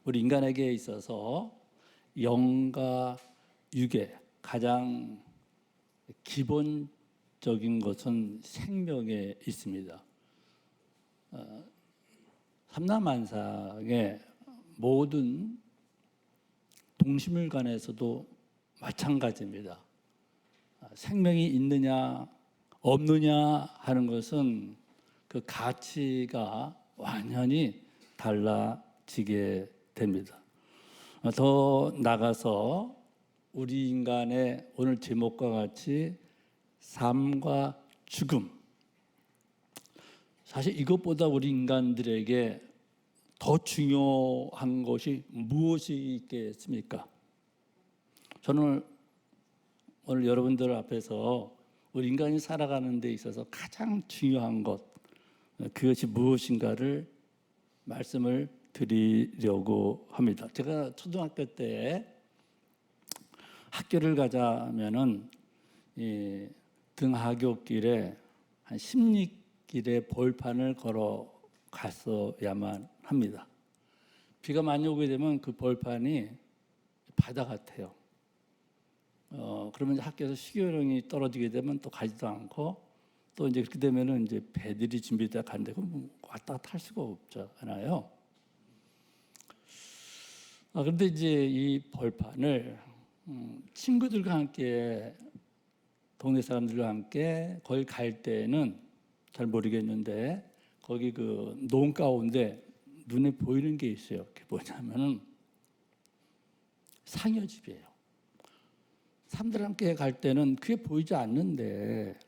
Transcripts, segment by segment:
우리 인간에게 있어서 영과 육의 가장 기본적인 것은 생명에 있습니다. 삼라만상의 모든 동식물간에서도 마찬가지입니다. 생명이 있느냐 없느냐 하는 것은 그 가치가 완전히 달라지게 됩니다. 더 나가서 우리 인간의 오늘 제목과 같이 삶과 죽음, 사실 이것보다 우리 인간들에게 더 중요한 것이 무엇이 있겠습니까? 저는 오늘 여러분들 앞에서 우리 인간이 살아가는 데 있어서 가장 중요한 것, 그것이 무엇인가를 말씀을 드리려고 합니다. 제가 초등학교 때 학교를 가자면은 이 등하굣길에 한 10리길의 벌판을 걸어 갔어야만 합니다. 비가 많이 오게 되면 그 벌판이 바다 같아요. 그러면 학교에서 식교령이 떨어지게 되면 또 가지도 않고, 또 이제 그렇게 되면은 이제 배들이 준비되어 간데 그럼 왔다 갔다 할 수가 없잖아요. 그런데 이제 이 벌판을 친구들과 함께, 동네 사람들과 함께 거기 갈 때는 잘 모르겠는데, 거기 그 논 가운데 눈에 보이는 게 있어요. 그게 뭐냐면은 상여집이에요. 사람들 함께 갈 때는 그게 보이지 않는데,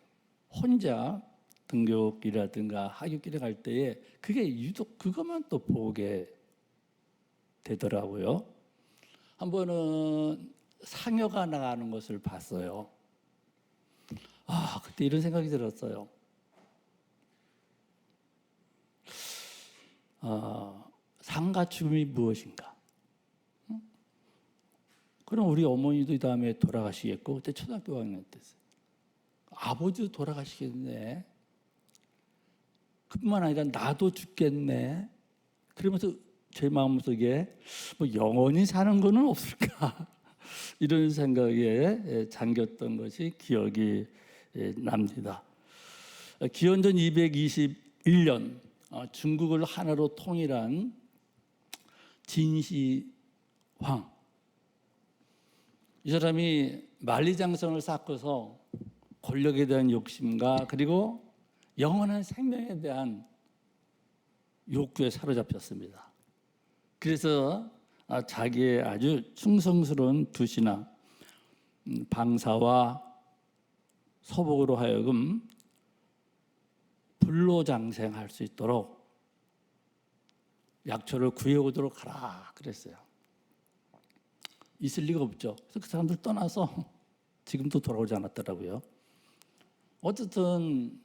혼자 등교길이라든가 하굣길에 갈 때에 그게 유독 그것만 또 보게 되더라고요. 한 번은 상여가 나가는 것을 봤어요. 그때 이런 생각이 들었어요. 삶과 죽음이 무엇인가? 그럼 우리 어머니도 이 다음에 돌아가시겠고, 그때 초등학교 5학년 때였어요. 아버지도 돌아가시겠네. 그뿐만 아니라 나도 죽겠네. 그러면서 제 마음속에 뭐 영원히 사는 거는 없을까? 이런 생각에 잠겼던 것이 기억이 납니다. 기원전 221년 중국을 하나로 통일한 진시황, 이 사람이 만리장성을 쌓고서 권력에 대한 욕심과 그리고 영원한 생명에 대한 욕구에 사로잡혔습니다. 그래서 자기의 아주 충성스러운 두 신하 방사와 서복으로 하여금 불로장생할 수 있도록 약초를 구해오도록 하라 그랬어요. 있을 리가 없죠. 그래서 그 사람들 떠나서 지금도 돌아오지 않았더라고요. 어쨌든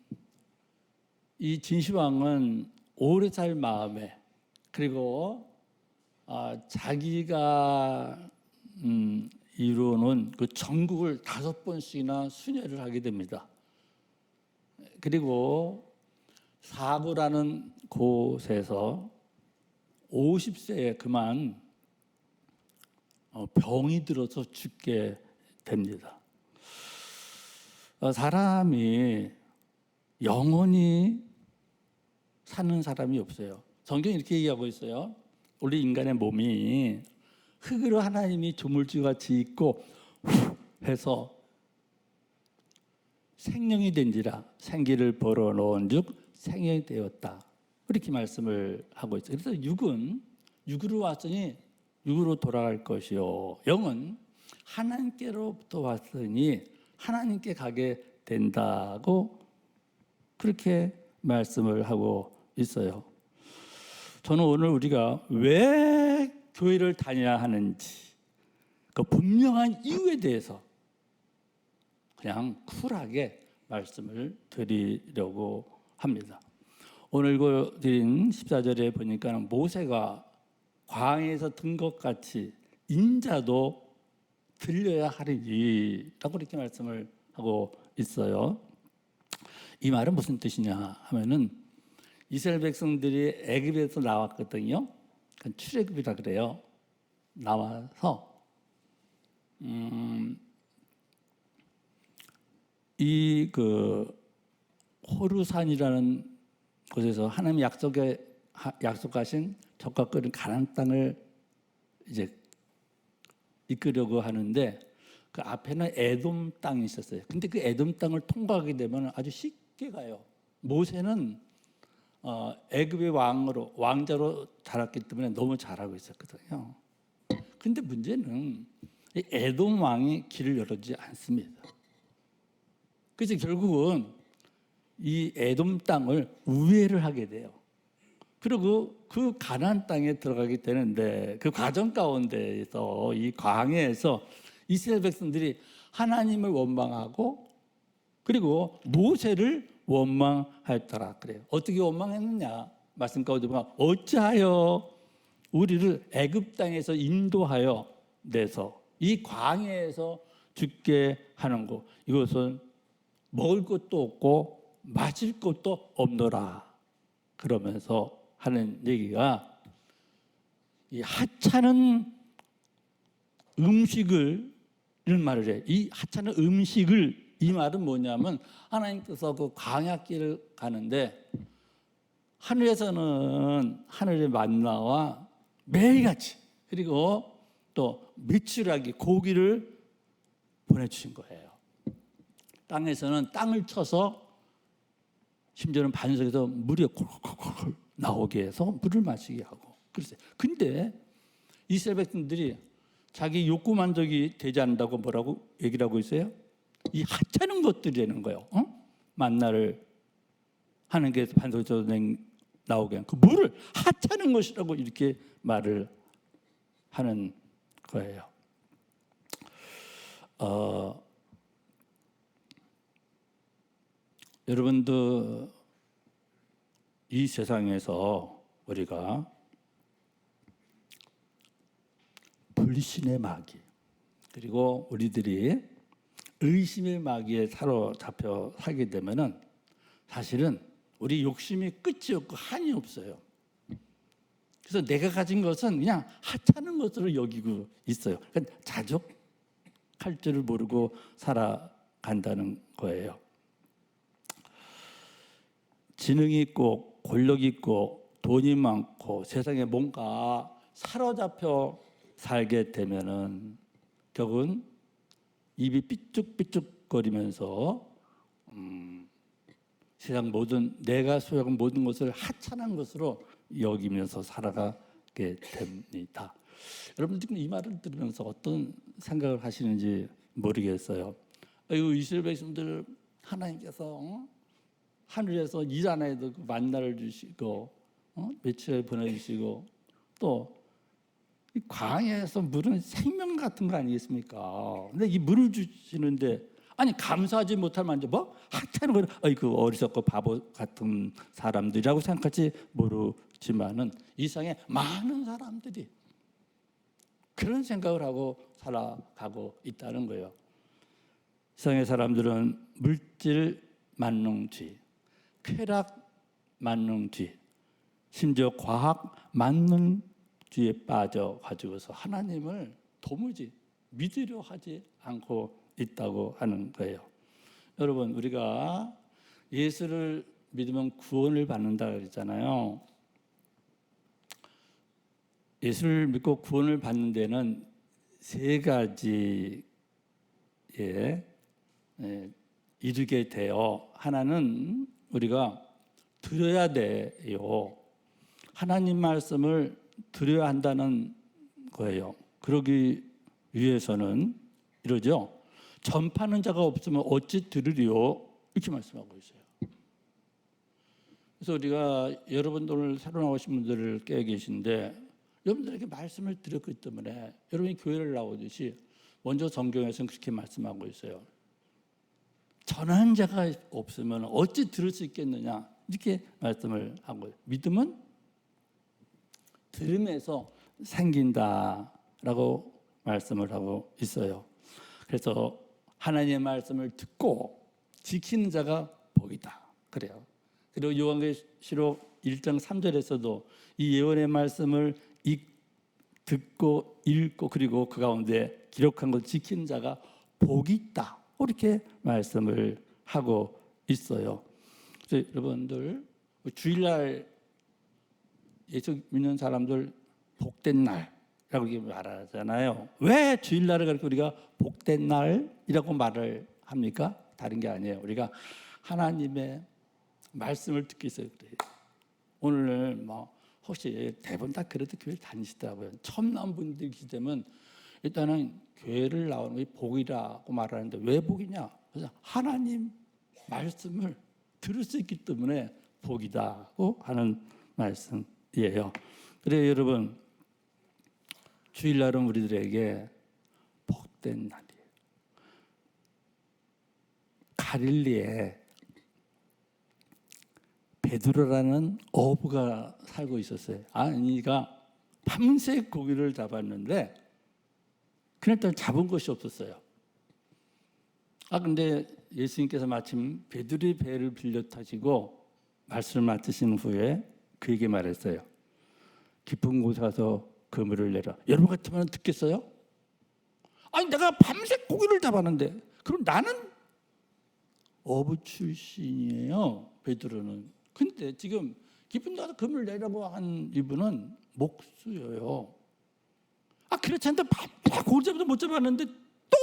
이 진시황은 오래 살 마음에, 그리고 자기가 이루어놓은 그 전국을 5번씩이나 순회를 하게 됩니다. 그리고 사구라는 곳에서 50세에 그만 병이 들어서 죽게 됩니다. 사람이 영원히 사는 사람이 없어요. 성경이 이렇게 얘기하고 있어요. 우리 인간의 몸이 흙으로 하나님이 조물주같이 있고 후 해서 생명이 된지라 생기를 벌어놓은 즉 생명이 되었다. 그렇게 말씀을 하고 있어요. 그래서 육은 육으로 왔으니 육으로 돌아갈 것이요, 영은 하나님께로부터 왔으니 하나님께 가게 된다고 그렇게 말씀을 하고 있어요. 저는 오늘 우리가 왜 교회를 다녀야 하는지 그 분명한 이유에 대해서 그냥 쿨하게 말씀을 드리려고 합니다. 오늘 읽어드린 14절에 보니까 모세가 광야에서 든 것 같이 인자도 들려야 하리니 라고 이렇게 말씀을 하고 있어요. 이 말은 무슨 뜻이냐 하면은 이스라엘 백성들이 애굽에서 나왔거든요. 출애굽이라 그래요. 나와서 이 호르산이라는 곳에서 하나님 약속하신 젖과 끓는 가나안 땅을 이제 이끌려고 하는데 그 앞에는 에돔 땅이 있었어요. 근데 그 에돔 땅을 통과하게 되면 아주 쉽게 가요. 모세는 애굽의 왕자로 자랐기 때문에 너무 잘하고 있었거든요. 근데 문제는 이 에돔 왕이 길을 열어주지 않습니다. 그래서 결국은 이 에돔 땅을 우회를 하게 돼요. 그리고 그 가나안 땅에 들어가게 되는데 그 과정 가운데에서 이 광야에서 이스라엘 백성들이 하나님을 원망하고 그리고 모세를 원망하였더라 그래요. 어떻게 원망했느냐? 말씀 가운데 보면 어찌하여 우리를 애굽 땅에서 인도하여 내서 이 광야에서 죽게 하는고 이것은 먹을 것도 없고 마실 것도 없노라 그러면서 하는 얘기가 이 하찮은 음식을 이런 말을 해. 이 하찮은 음식을 이 말은 뭐냐면 하나님께서 그 광야길을 가는데 하늘에서는 하늘의 만나와 매일같이 그리고 또 메추라기 고기를 보내주신 거예요. 땅에서는 땅을 쳐서 심지어는 반석에서 물이 콜콜콜 나오게 해서 물을 마시게 하고 그랬어요. 근데 이스라엘 백성들이 자기 욕구 만족이 되지 않는다고 뭐라고 얘기를 하고 있어요? 이 하찮은 것들이라는 거예요. 만나를 하는 게 반석에서 나오게 한 그 물을 하찮은 것이라고 이렇게 말을 하는 거예요. 여러분도 이 세상에서 우리가 불신의 마귀 그리고 우리들이 의심의 마귀에 사로잡혀 살게 되면은 사실은 우리 욕심이 끝이 없고 한이 없어요. 그래서 내가 가진 것은 그냥 하찮은 것으로 여기고 있어요. 그러니까 자족할 줄을 모르고 살아간다는 거예요. 지능이 있고 권력이 있고 돈이 많고 세상에 뭔가 사로잡혀 살게 되면은 결국은 입이 삐쭉삐쭉거리면서 세상 모든 내가 소유한 모든 것을 하찮은 것으로 여기면서 살아가게 됩니다. 여러분 지금 이 말을 들으면서 어떤 생각을 하시는지 모르겠어요. 아이고 이스라엘 백성들 하나님께서 하늘에서 일 안 해도 만나를 주시고 며칠에 보내주시고 또 이 광야에서 물은 생명 같은 거 아니겠습니까? 근데 이 물을 주시는데 아니 감사하지 못할 만한 뭐 하찮은 거는 그 어리석고 바보 같은 사람들이라고 생각할지 모르지만은 이 세상에 많은 사람들이 그런 생각을 하고 살아가고 있다는 거예요. 세상의 사람들은 물질 만능주의, 쾌락 만능주의, 심지어 과학 만능주의에 빠져 가지고서 하나님을 도무지 믿으려 하지 않고 있다고 하는 거예요. 여러분 우리가 예수를 믿으면 구원을 받는다 그랬잖아요. 예수를 믿고 구원을 받는 데는 세 가지에 이르게 돼요. 하나는 우리가 들어야 돼요. 하나님 말씀을 들어야 한다는 거예요. 그러기 위해서는 이러죠. 전파하는 자가 없으면 어찌 들으리요? 이렇게 말씀하고 있어요. 그래서 우리가 여러분들 오늘 새로 나오신 분들을 깨 계신데 여러분들에게 말씀을 드렸기 때문에 여러분이 교회를 나오듯이 먼저 성경에서는 그렇게 말씀하고 있어요. 전하는 자가 없으면 어찌 들을 수 있겠느냐 이렇게 말씀을 하고 믿음은 들음에서 생긴다라고 말씀을 하고 있어요. 그래서 하나님의 말씀을 듣고 지키는 자가 복이다 그래요. 그리고 요한계시록 1장 3절에서도 이 예언의 말씀을 듣고 읽고 그리고 그 가운데 기록한 것을 지키는 자가 복이 있다. 이렇게 말씀을 하고 있어요. 그래서 여러분들 주일날 예수 믿는 사람들 복된 날이라고 말하잖아요. 왜 주일날을 그렇게 우리가 복된 날이라고 말을 합니까? 다른 게 아니에요. 우리가 하나님의 말씀을 듣기 위해서 그래요. 오늘 혹시 대부분 다 그래도 교회 다니시더라고요. 처음 나온 분들이 계시다면 일단은 교회를 나오는 게 복이라고 말하는데 왜 복이냐? 그래서 하나님 말씀을 들을 수 있기 때문에 복이다고 하는 말씀이에요. 그래요, 여러분. 주일날은 우리들에게 복된 날이에요. 갈릴리에 베드로라는 어부가 살고 있었어요. 아니가 밤새 고기를 잡았는데 그날따라 잡은 것이 없었어요. 근데 예수님께서 마침 베드로의 배를 빌려 타시고 말씀을 맡으신 후에 그에게 말했어요. 깊은 곳에 가서 그물을 내라. 여러분 같으면 듣겠어요? 아니 내가 밤새 고기를 잡았는데. 그럼 나는 어부 출신이에요. 베드로는. 근데 지금 깊은 데서 그물 내라고 한 이분은 목수예요. 그렇지 않다 고기 잡아도 못 잡았는데 또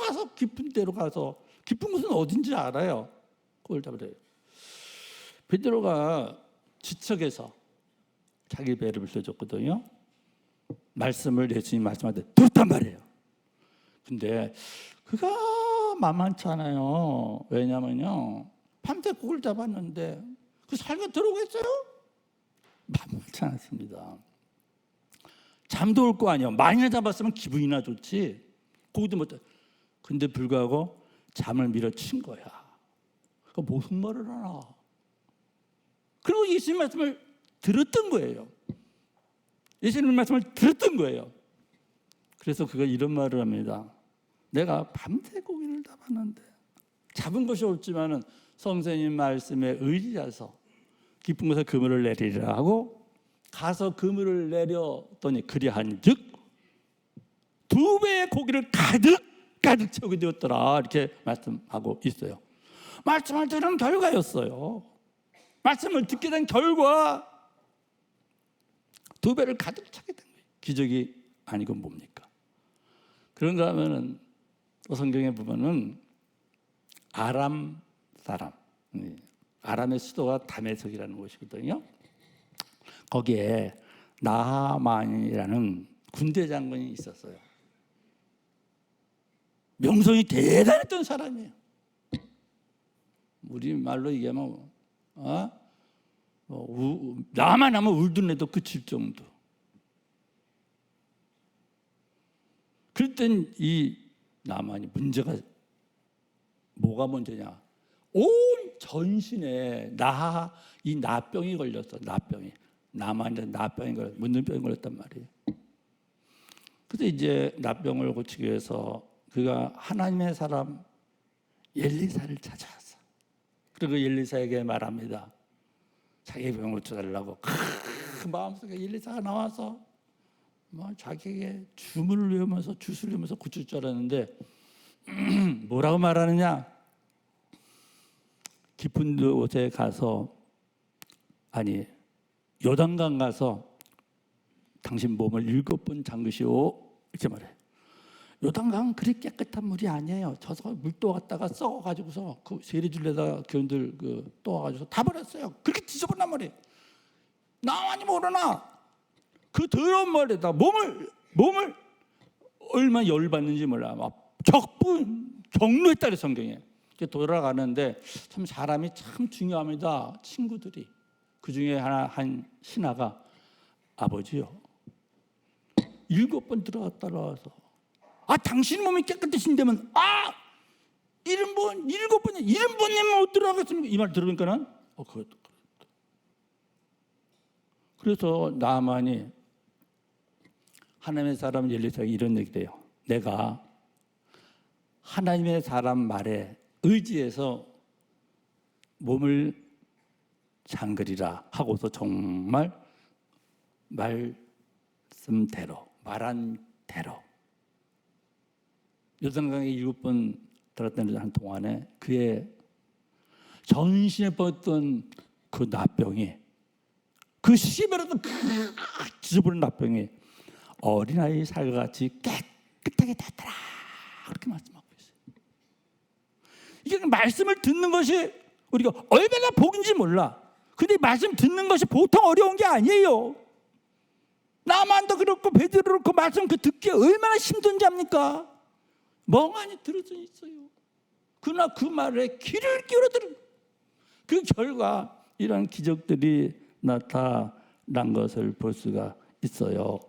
가서 깊은 데로 가서 깊은 곳은 어딘지 알아요. 그걸 잡으래요. 베드로가 지척에서 자기 배를 빌려줬거든요. 말씀을 예수님 말씀할 때 들었단 말이에요. 근데 그가 만만치 않아요. 왜냐면요 밤새 고기를 잡았는데 그 살가 들어오겠어요? 만만치 않습니다. 잠도 올 거 아니에요. 많이나 잡았으면 기분이나 좋지. 고기도 못. 근데 불구하고 잠을 밀어친 거야. 그 무슨 말을 하나? 그리고 예수님 말씀을 들었던 거예요. 예수님 말씀을 들었던 거예요. 그래서 그가 이런 말을 합니다. 내가 밤새 고기를 잡았는데 잡은 것이 없지만은 선생님 말씀에 의지해서 깊은 곳에 그물을 내리라 하고 가서 그물을 내렸더니 그리한즉 2배의 고기를 가득 채우게 되었더라. 이렇게 말씀하고 있어요. 말씀을 들은 결과였어요. 말씀을 듣게 된 결과 2배를 가득 차게 된 거예요. 기적이 아니고 뭡니까? 그런가 하면은 성경에 보면은 아람 사람, 아람의 수도가 다메섹이라는 곳이거든요. 거기에 나하만이라는 군대 장군이 있었어요. 명성이 대단했던 사람이에요. 우리 말로 얘기하면 나만 하면 울던 애도 그칠 정도. 그럴 땐 이 나만이 문제가 뭐가 문제냐? 온 전신에 이 나병이 걸렸어. 나병이. 나만이 나병이 걸렸어. 문둥병이 걸렸단 말이에요. 그래서 이제 나병을 고치기 위해서 그가 하나님의 사람 엘리사를 찾아왔어. 그리고 엘리사에게 말합니다. 자기 병을 고쳐달라고. 그 마음속에 엘리사가 나와서 자기에게 주문을 외우면서 주술을 외우면서 고칠 줄 알았는데 뭐라고 말하느냐? 깊은 곳에 가서 요단강 가서 당신 몸을 7번 잠그시오 이렇게 말해. 요단강은 그리 깨끗한 물이 아니에요. 저서 물도 왔다가 썩어가지고서 그 세리줄에다가 교인들 또 와가지고 다 버렸어요. 그렇게 지저분한 말이에요. 나만이 모르나 그 더러운 말에다 몸을 얼마나 열받는지 몰라. 막 경로했다 그래 성경에. 돌아가는데 참 사람이 참 중요합니다. 친구들이 그 중에 한 신하가 아버지요 7번 들어갔다 나와서 당신 몸이 깨끗하신다면 7번이면 못 들어가겠습니까? 이 말 들으니까는 그것도 그래서 나만이 하나님의 사람 엘리사에게 이런 얘기를 해요. 내가 하나님의 사람 말에 의지해서 몸을 잠그리라 하고서 정말 말씀대로, 말한 대로. 요단강에 7번 들었던 한 동안에 그의 전신에 뻗던 그 나병이, 그 심해라도 지저분한 나병이 어린아이 살같이 깨끗하게 됐더라, 그렇게 말씀하고 있어요. 이게 말씀을 듣는 것이 우리가 얼마나 복인지 몰라. 근데 말씀 듣는 것이 보통 어려운 게 아니에요. 나만도 그렇고 베드로도 그렇고 말씀 그 듣기에 얼마나 힘든지 압니까? 멍하니 들어져 있어요. 그러나 그 말에 귀를 기울여 들은 그 결과 이런 기적들이 나타난 것을 볼 수가 있어요.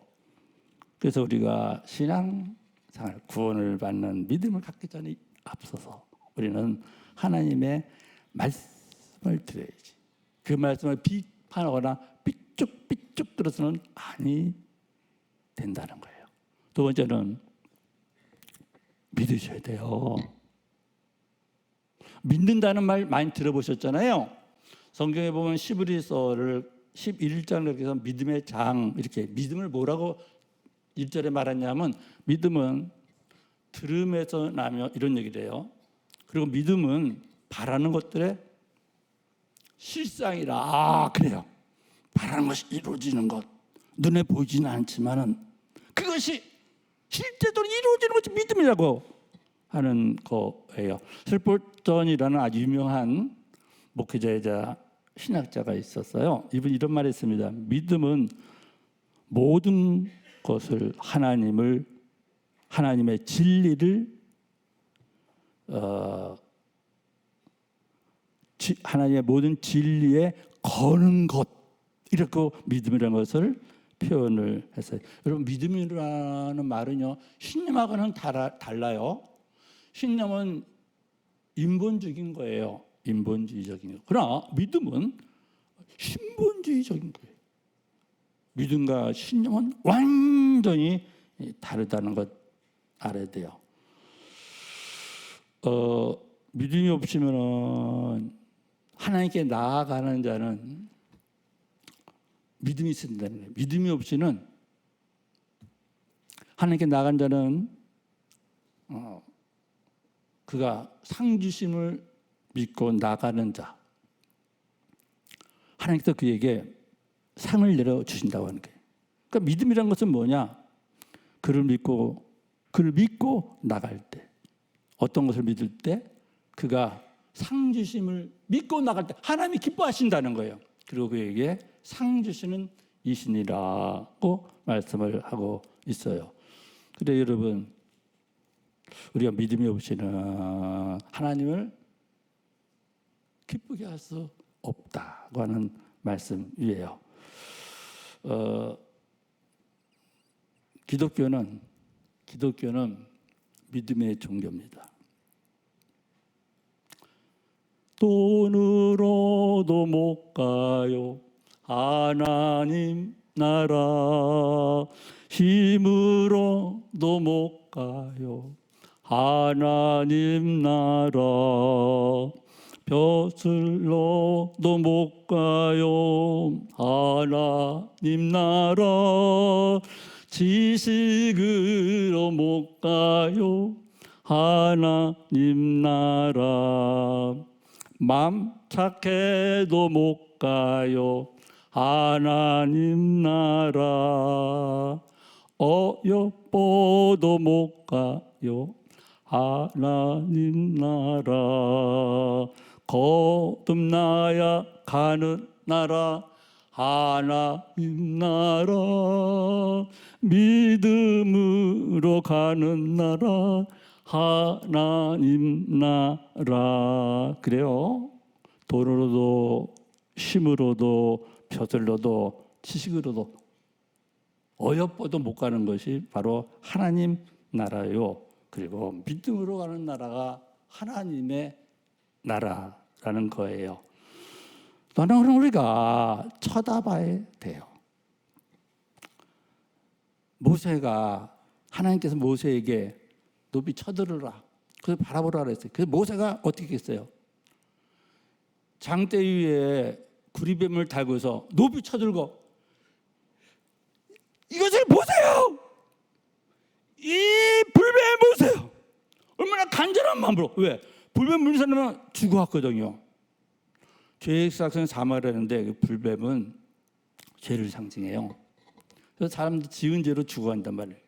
그래서 우리가 신앙생활, 구원을 받는 믿음을 갖기 전에 앞서서 우리는 하나님의 말씀을 들어야지. 그 말씀을 비판하거나 삐쭉 들어서는 아니 된다는 거예요. 두 번째는 믿으셔야 돼요. 믿는다는 말 많이 들어보셨잖아요. 성경에 보면 시브리서를 11장을 이렇게 해서 믿음의 장, 이렇게 믿음을 뭐라고 1절에 말하냐면 믿음은 들음에서 나며, 이런 얘기를 해요. 그리고 믿음은 바라는 것들의 실상이라. 아, 그래요. 바라는 것이 이루어지는 것, 눈에 보이지는 않지만은 그것이 실제로 이루어지는 것이 믿음이라고 하는 거예요. 슬포전이라는 아주 유명한 목회자이자 신학자가 있었어요. 이분이 이런 말을 했습니다. 믿음은 모든 것을 하나님의 진리를 하나님의 모든 진리에 거는 것, 이렇게 믿음이라는 것을 표현을 했어요. 여러분, 믿음이라는 말은요, 신념하고는 달라요. 신념은 인본적인 거예요. 인본주의적인 거. 그러나 믿음은 신본주의적인 거예요. 믿음과 신념은 완전히 다르다는 것 알아야 돼요. 믿음이 없으면 하나님께 나아가는 자는 믿음이 있어야 된다는 거예요. 믿음이 없이는 하나님께 나아간 자는 그가 상 주심을 믿고 나가는 자, 하나님께서 그에게 상을 내려주신다고 하는 거예요. 그러니까 믿음이란 것은 뭐냐? 그를 믿고 나갈 때, 어떤 것을 믿을 때 그가 상 주심을 믿고 나갈 때 하나님이 기뻐하신다는 거예요. 그리고 그에게 상 주시는 이신이라고 말씀을 하고 있어요. 그래 여러분, 우리가 믿음이 없이는 하나님을 기쁘게 할 수 없다고 하는 말씀이에요. 기독교는 믿음의 종교입니다. 돈으로도 못 가요 하나님 나라, 힘으로도 못 가요 하나님 나라, 벼슬로도 못 가요 하나님 나라, 지식으로 못 가요 하나님 나라, 맘 착해도 못 가요 하나님 나라, 어여뻐도 못 가요 하나님 나라, 거듭나야 가는 나라 하나님 나라, 믿음으로 가는 나라 하나님 나라. 그래요. 돈으로도 힘으로도 벼슬로도 지식으로도 어여뻐도 못 가는 것이 바로 하나님 나라요. 그리고 믿음으로 가는 나라가 하나님의 나라라는 거예요. 또한 그럼 우리가 쳐다봐야 돼요. 모세가, 하나님께서 모세에게 높이 쳐들으라, 그래서 바라보라 그랬어요. 그래서 모세가 어떻게 했어요? 장대 위에 구리뱀을 달고서 높이 쳐들고 이것을 보세요. 이 불뱀 보세요. 얼마나 간절한 마음으로. 왜? 불뱀 물린 사람은 죽어왔거든요. 죄의 삭은 사망이라는데 그 불뱀은 죄를 상징해요. 그래서 사람들 지은 죄로 죽어간단 말이에요.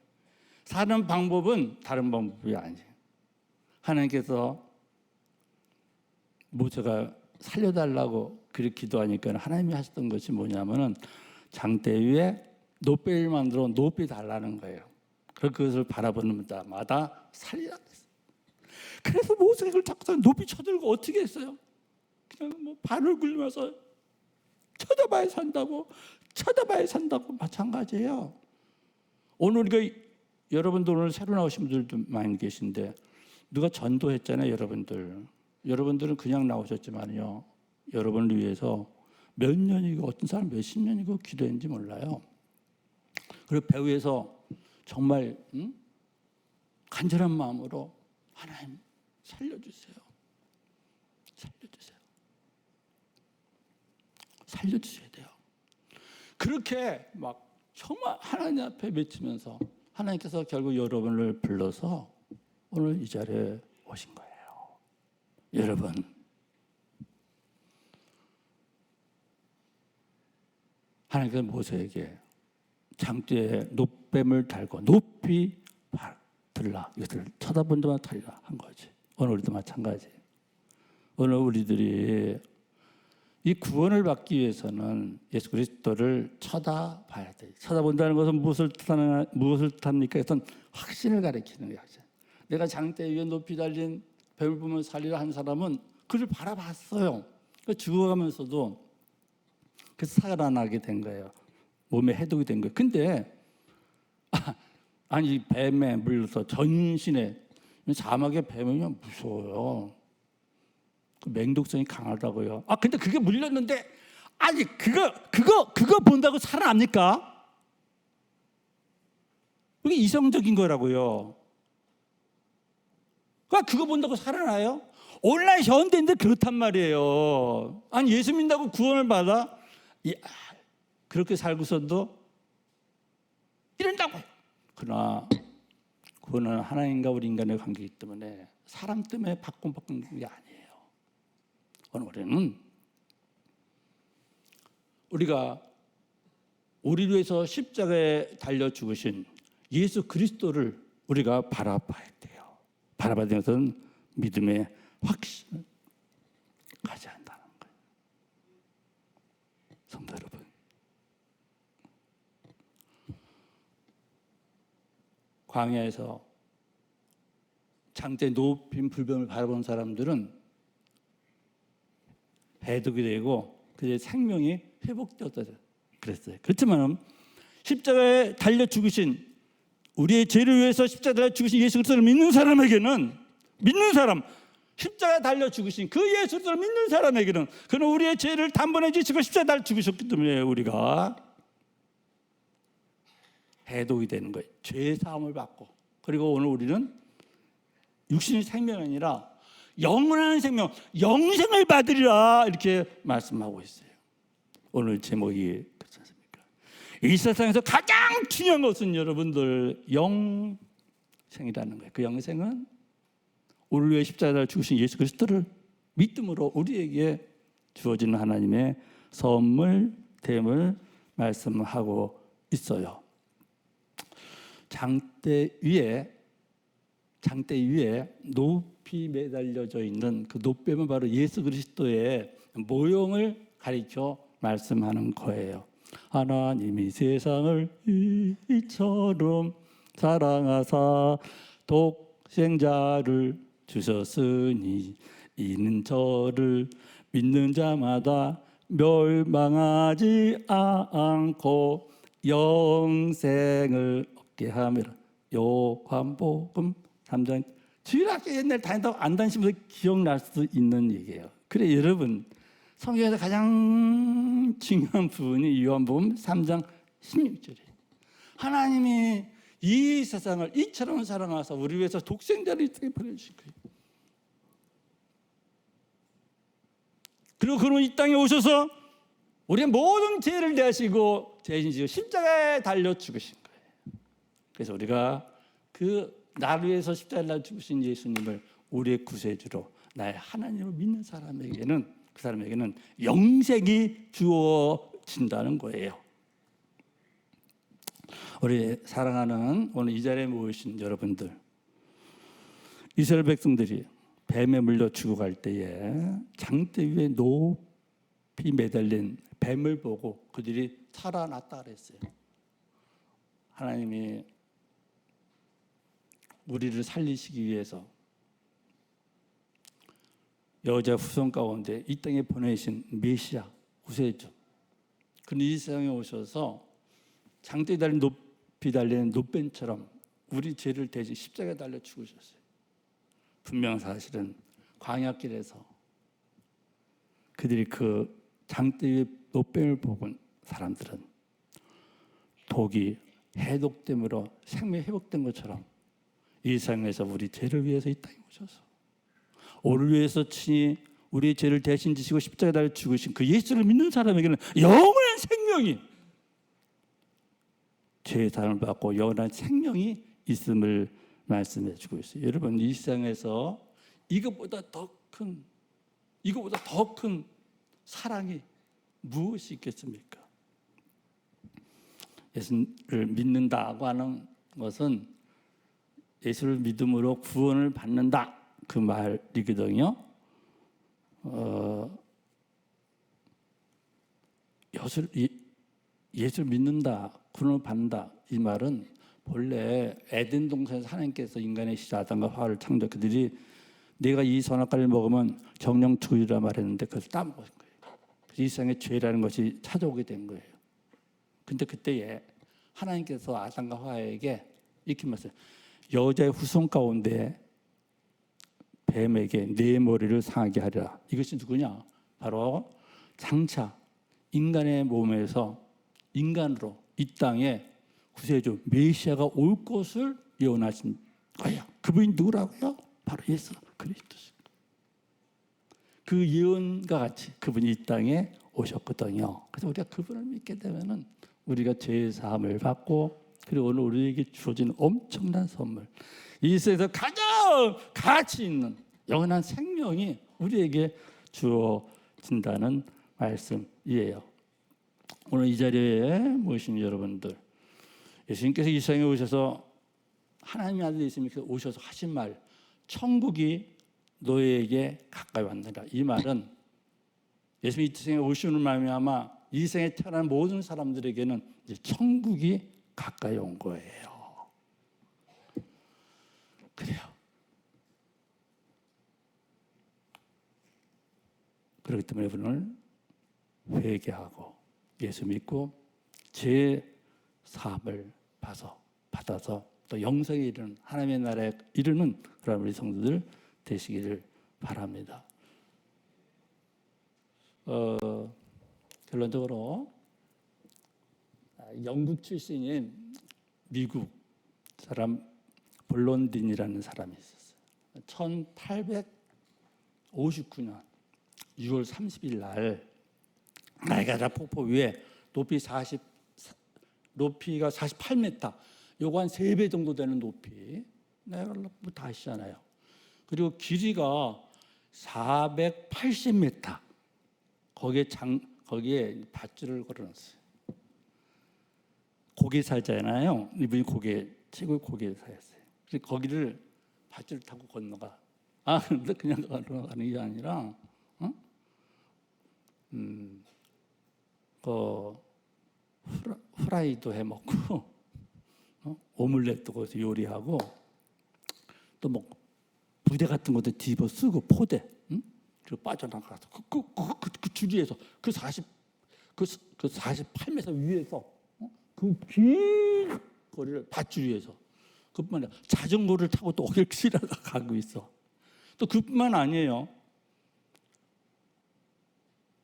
사는 방법은 다른 방법이 아니에요. 하나님께서 모세가 살려달라고 그렇게 기도하니까 하나님이 하셨던 것이 뭐냐면은 장대 위에 노뼈를 만들어 높이 달라는 거예요. 그것을 바라보는 자마다 살리라 그랬어요. 그래서 모세가 그걸 자꾸 높이 쳐들고 어떻게 했어요? 그냥 뭐 발을 굴리면서 쳐다봐야 산다고 마찬가지예요. 오늘 우리가 여러분들 오늘 새로 나오신 분들도 많이 계신데 누가 전도했잖아요. 여러분들은 그냥 나오셨지만요. 여러분을 위해서 몇 년이고 어떤 사람 몇십 년이고 기도했는지 몰라요. 그리고 배후에서 정말 간절한 마음으로 하나님 살려주세요. 살려주셔야 돼요. 그렇게 막 정말 하나님 앞에 외치면서 하나님께서 결국 여러분을 불러서 오늘 이 자리에 오신 거예요. 여러분, 하나님께서 모세에게 장대에 노뱀을 달고 높이 들라, 이것을 쳐다본 데만 달라 한 거지. 오늘 우리도 마찬가지. 오늘 우리들이 이 구원을 받기 위해서는 예수 그리스도를 쳐다봐야 돼. 쳐다본다는 것은 무엇을 뜻합니까? 그것은 확신을 가리키는 거야. 내가 장대 위에 높이 달린 뱀을 보면 살리라 한 사람은 그를 바라봤어요. 죽어가면서도 그래서 살아나게 된 거예요. 몸에 해독이 된 거예요. 근데 아니 뱀에 물려서 전신에 사막의 뱀이면 무서워요. 맹독성이 강하다고요. 근데 그게 물렸는데 아니 그거 본다고 살아납니까? 그게 이성적인 거라고요. 그거 본다고 살아나요? 오늘날 현대인데 그렇단 말이에요. 아니 예수 믿는다고 구원을 받아? 그렇게 살고서도 이런다고요. 그러나 구원은 하나님과 우리 인간의 관계이기 때문에 사람 때문에 바꾼 게 아니에요. 오늘 우리는 우리가 우리를 위해서 십자가에 달려 죽으신 예수 그리스도를 우리가 바라봐야 돼요. 바라봐야 되는 것은 믿음의 확신을 가져야 한다는 거예요. 성도 여러분, 광야에서 장대 높인 불뱀을 바라본 사람들은 해독이 되고 그의 생명이 회복되었다 그랬어요. 그렇지만 십자가에 달려 죽으신 우리의 죄를 위해서 십자가에 달려 죽으신 예수 그리스도를 믿는 사람에게는 십자가에 달려 죽으신 그 예수 그리스도를 믿는 사람에게는 그는 우리의 죄를 단번에 지시고 십자가에 달려 죽으셨기 때문에 우리가 해독이 되는 거예요. 죄 사함을 받고. 그리고 오늘 우리는 육신의 생명이 아니라 영원한 생명, 영생을 받으리라 이렇게 말씀하고 있어요. 오늘 제목이 그렇지 않습니까? 이 세상에서 가장 중요한 것은 여러분들 영생이라는 거예요. 그 영생은 우리를 위해 십자가에 죽으신 예수 그리스도를 믿음으로 우리에게 주어지는 하나님의 선물됨을 말씀하고 있어요. 장대 위에 높이 매달려져 있는 그 노뱀은 바로 예수 그리스도의 모형을 가리켜 말씀하는 거예요. 하나님이 세상을 이처럼 사랑하사 독생자를 주셨으니 이는 저를 믿는 자마다 멸망하지 않고 영생을 얻게 함이라. 요한복음 3장 주일학교 옛날 다닌다고 안 다니신 분들 기억날 수 있는 얘기예요. 그래 여러분 성경에서 가장 중요한 부분이 요한복음 3장 16절이에요. 하나님이 이 세상을 이처럼 사랑하사 우리 위해서 독생자를 이 땅에 보내주신 거예요. 그리고 그는 이 땅에 오셔서 우리의 모든 죄를 대하시고 대신 지고 십자가에 달려 죽으신 거예요. 그래서 우리가 그 나를 위해서 십자가에 달려 죽으신 예수님을 우리의 구세주로 나의 하나님을 믿는 사람에게는 그 사람에게는 영생이 주어진다는 거예요. 우리 사랑하는 오늘 이 자리에 모이신 여러분들, 이스라엘 백성들이 뱀에 물려 죽어갈 때에 장대 위에 높이 매달린 뱀을 보고 그들이 살아났다 그랬어요. 하나님이 우리를 살리시기 위해서 여자 후손 가운데 이 땅에 보내신 메시아 구세주, 그는 이 세상에 오셔서 장대에 달린 높이 달리는 노뱀처럼 우리 죄를 대신 십자가에 달려 죽으셨어요. 분명 사실은 광야길에서 그들이 그 장대 위에 노뱀을 보은 사람들은 독이 해독됨으로 생명이 회복된 것처럼 이 세상에서 우리 죄를 위해서 이 땅에 오셔서 우리를 위해서 친히 우리의 죄를 대신 지시고 십자가에 달려 죽으신 그 예수를 믿는 사람에게는 영원한 생명이, 죄의 사함을 받고 영원한 생명이 있음을 말씀해 주고 있어요. 여러분, 이 세상에서 이것보다 더 큰 사랑이 무엇이 있겠습니까? 예수를 믿는다고 하는 것은 예수를 믿음으로 구원을 받는다, 그 말이거든요. 예수를 믿는다, 구원을 받는다, 이 말은 본래 에덴 동산에서 하나님께서 인간의 시작 아담과 하와를 창조, 그들이 내가 이 선악과를 먹으면 정령 죽으리라 말했는데 그것을 따먹은 거예요. 이 세상에 죄라는 것이 찾아오게 된 거예요. 근데 그때에 하나님께서 아담과 하와에게 이렇게 말했어요. 여자의 후손 가운데 뱀에게 네 머리를 상하게 하리라. 이것이 누구냐? 바로 장차 인간의 몸에서 인간으로 이 땅에 구세주 메시아가 올 것을 예언하신 거예요. 그분이 누구라고요? 바로 예수 그리스도십니다. 그 예언과 같이 그분이 이 땅에 오셨거든요. 그래서 우리가 그분을 믿게 되면은 우리가 죄의 사함을 받고, 그리고 오늘 우리에게 주어진 엄청난 선물, 이 세상에서 가장 가치 있는 영원한 생명이 우리에게 주어진다는 말씀이에요. 오늘 이 자리에 모이신 여러분들, 예수님께서 이 세상에 오셔서 하나님의 아들 예수님께서 오셔서 하신 말, 천국이 너희에게 가까이 왔느니라. 이 말은 예수님이 이 세상에 오시는 말미암아 이 세상에 태어난 모든 사람들에게는 이제 천국이 가까이 온 거예요. 그래요. 그렇기 때문에 오늘 회개하고 예수 믿고 제 사함을 받아서 또 영생에 이르는, 하나님의 나라에 이르는 그런 우리 성도들 되시기를 바랍니다. 결론적으로 영국 출신인 미국 사람 볼론딘이라는 사람이 있었어요. 1859년 6월 30일 날 나이아가라 폭포 위에 높이가 48m, 요거 한 3배 정도 되는 높이, 나이아가라 폭포 다 아시잖아요. 그리고 길이가 480m, 거기에 밧줄을 걸어놨어요. 고개 살잖아요. 이분이 최고의 고개 사였어요. 그래서 거기를 밧줄을 타고 건너가. 근데 그냥 건너가는 게 아니라, 후라이도 해 먹고, 오믈렛도 거기서 요리하고, 또 뭐 부대 같은 것도 뒤집어 쓰고, 포대, 그리고 빠져나가서 그 주위에서 그 48m 위에서 그 긴 거리를 밧줄 위에서, 그뿐만 아니라 자전거를 타고 또 거기를 지나가고 있어. 또 그뿐만 아니에요.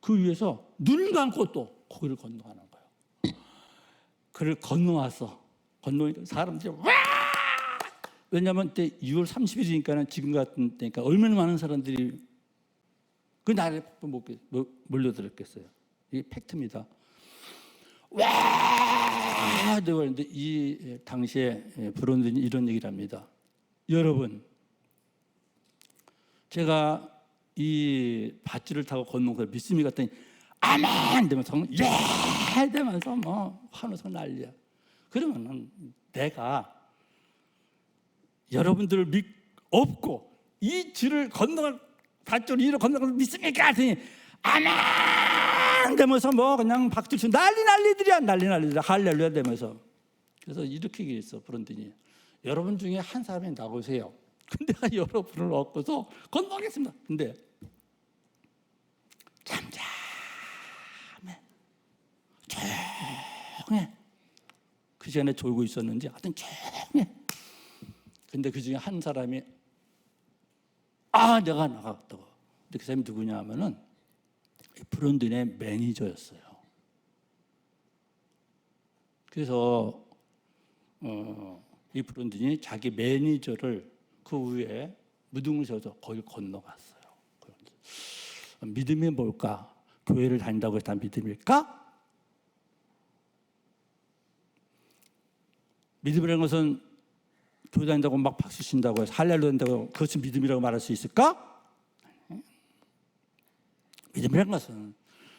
그 위에서 눈 감고 또 거기를 건너가는 거예요. 그를 건너와서 사람들이 와! 왜냐하면 그때 6월 30일이니까는 지금 같은 때니까 얼마나 많은 사람들이 그 나라에 몰려들었겠어요. 이게 팩트입니다. 와! 내가 그랬는데 이 당시에 브론든이 이런 얘기를 합니다. 여러분, 제가 이 밧줄을 타고 걷는 걸 믿음이 갔더니 아멘! 되면서 예! 되면서 뭐 환호성 난리야. 그러면은 내가 여러분들을 없고 이 줄을 건너갈 밧줄 위로 건너가서 믿습니까? 하더니 아멘! 되면서 뭐 그냥 박수 치고 난리들이야. 할렐루야 되면서. 그래서 이렇게 얘기했어 브론든이. 여러분 중에 한 사람이 나오세요. 근데 여러분을 얻고서 건너가겠습니다. 근데 잠잠해, 조용해. 그 시간에 졸고 있었는지 하여튼 조용해. 근데 그 중에 한 사람이 내가 나갔다고. 근데 그 사람이 누구냐 하면은 브론든의 매니저였어요. 그래서 이 브론든이 자기 매니저를 그 위에 무등을 세워서 거기 건너갔어요. 믿음이 뭘까? 교회를 다닌다고 해서 다 믿음일까? 믿음이라는 것은 교회 다닌다고 막 박수 친다고 해서 할렐루야 한다고 그것이 믿음이라고 말할 수 있을까? 믿음이라는 것은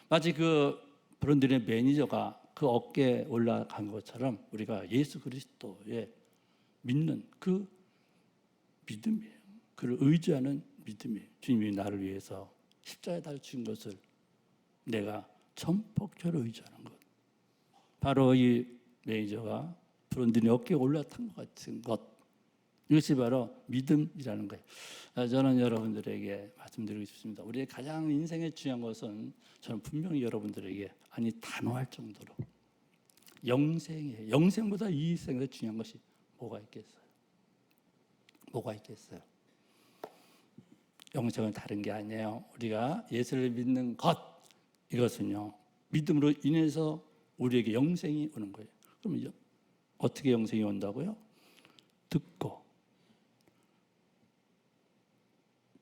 마치 그 브론든의 매니저가 그 어깨에 올라간 것처럼 우리가 예수 그리스도에 믿는 그 믿음이에요. 그를 의지하는 믿음이에요. 주님이 나를 위해서 십자가에 달려 죽은 것을 내가 전폭적으로 의지하는 것. 바로 이 매니저가 브론든의 어깨에 올라탄 것 같은 것. 이것이 바로 믿음이라는 거예요. 저는 여러분들에게 말씀드리고 싶습니다. 우리의 가장 인생에 중요한 것은 저는 분명히 여러분들에게 단호할 정도로 영생이에요. 영생보다 이 생에서 중요한 것이 뭐가 있겠어요? 뭐가 있겠어요? 영생은 다른 게 아니에요. 우리가 예수를 믿는 것, 이것은요 믿음으로 인해서 우리에게 영생이 오는 거예요. 그러면 어떻게 영생이 온다고요? 듣고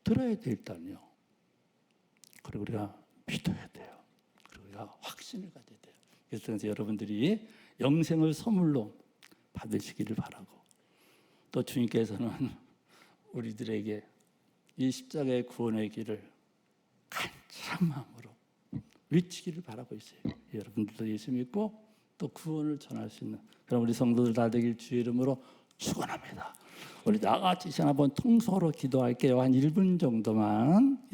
들어야 돼 일단요. 그리고 우리가 믿어야 돼요. 그리고 우리가 확신을 가져야 돼요. 그래서 여러분들이 영생을 선물로 받으시기를 바라고, 또 주님께서는 우리들에게 이 십자가의 구원의 길을 간절한 마음으로 외치기를 바라고 있어요. 여러분들도 예수 믿고 또 구원을 전할 수 있는 그럼 우리 성도들 다 되길 주의 이름으로 축원합니다. 우리 다 같이 한번 통성으로 기도할게요. 한 1분 정도만.